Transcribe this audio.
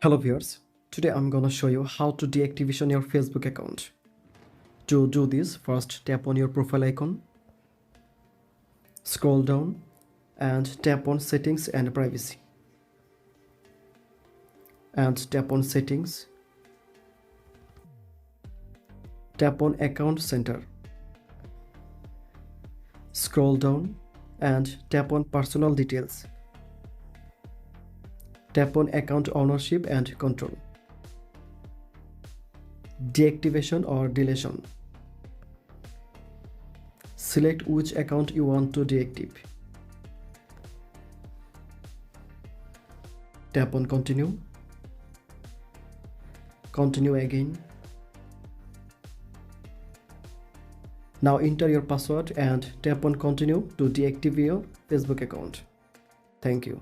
Hello viewers, today I'm gonna show you how to deactivate your Facebook account. To do this, first tap on your profile icon, scroll down and tap on settings and privacy. And tap on settings, tap on account center. Scroll down and tap on personal details. Tap on account ownership and control. Deactivation or deletion. Select which account you want to deactivate. Tap on continue. Continue again. Now enter your password and tap on continue to deactivate your Facebook account. Thank you.